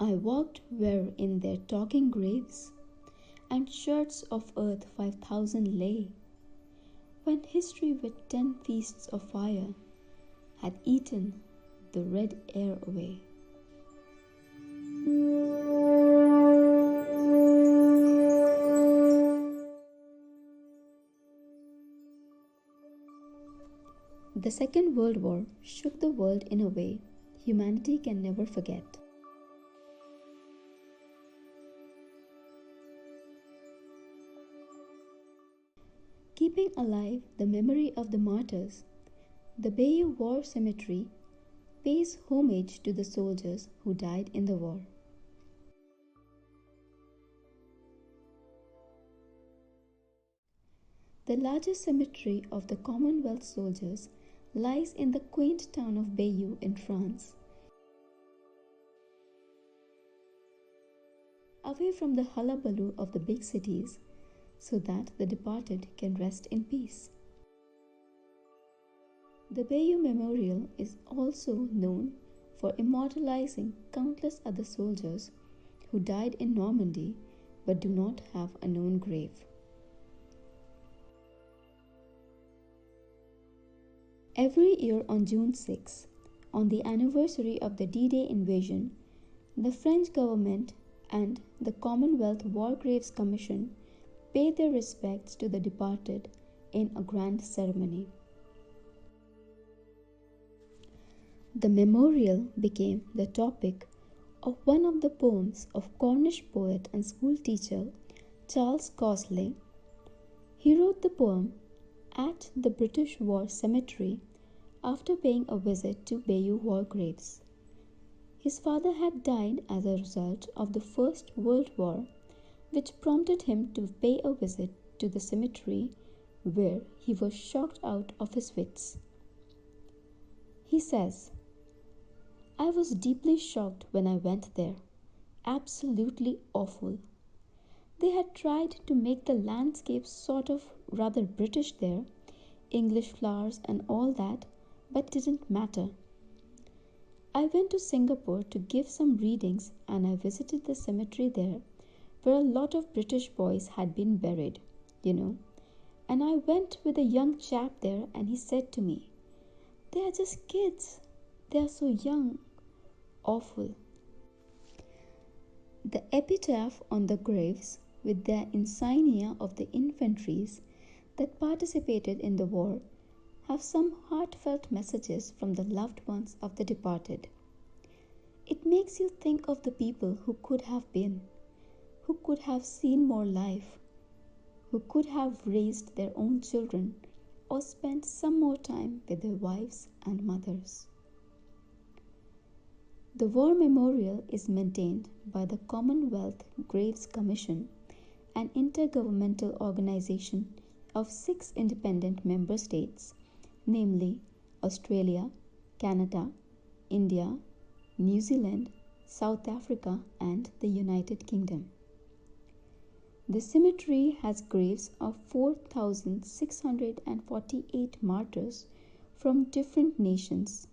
I walked where in their talking graves, and sherds of earth 5,000 lay, when history with 10 feasts of fire had eaten the red air away. The Second World War shook the world in a way humanity can never forget. Keeping alive the memory of the martyrs, the Bayeux War Cemetery pays homage to the soldiers who died in the war. The largest cemetery of the Commonwealth soldiers lies in the quaint town of Bayeux in France, away from the hullabaloo of the big cities, so that the departed can rest in peace. The Bayeux Memorial is also known for immortalizing countless other soldiers who died in Normandy but do not have a known grave. Every year on June 6, on the anniversary of the D-Day invasion, the French government and the Commonwealth War Graves Commission pay their respects to the departed in a grand ceremony. The memorial became the topic of one of the poems of Cornish poet and school teacher Charles Kingsley. He wrote the poem at the British War Cemetery after paying a visit to Bayeux War Graves. His father had died as a result of the First World War, which prompted him to pay a visit to the cemetery, where he was shocked out of his wits. He says, "I was deeply shocked when I went there. Absolutely awful. They had tried to make the landscape sort of rather British there, English flowers and all that, but didn't matter. I went to Singapore to give some readings and I visited the cemetery there, where a lot of British boys had been buried, and I went with a young chap there and he said to me, 'They are just kids. They are so young. Awful.'" The epitaph on the graves with their insignia of the infantries that participated in the war have some heartfelt messages from the loved ones of the departed. It makes you think of the people who could have been, who could have seen more life, who could have raised their own children or spent some more time with their wives and mothers. The War Memorial is maintained by the Commonwealth Graves Commission, an intergovernmental organization of 6 independent member states, namely Australia, Canada, India, New Zealand, South Africa, and the United Kingdom. The cemetery has graves of 4,648 martyrs from different nations,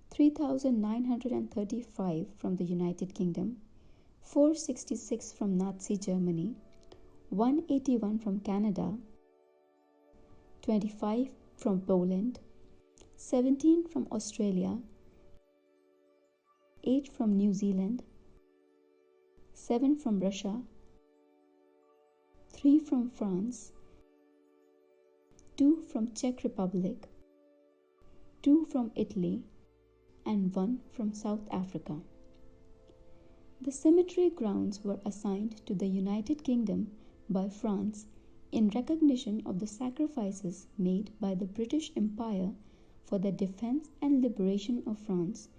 3,935 from the United Kingdom, 466 from Nazi Germany, 181 from Canada, 25 from Poland, 17 from Australia, 8 from New Zealand, 7 from Russia, 3 from France, 2 from Czech Republic, 2 from Italy, and 1 from South Africa. The cemetery grounds were assigned to the United Kingdom by France in recognition of the sacrifices made by the British Empire for the defense and liberation of France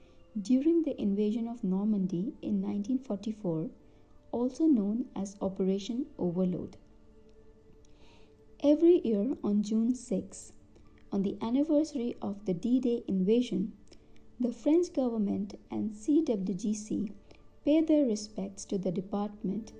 during the invasion of Normandy in 1944, also known as Operation Overlord. Every year on June 6, on the anniversary of the D-Day invasion, the French government and CWGC pay their respects to the department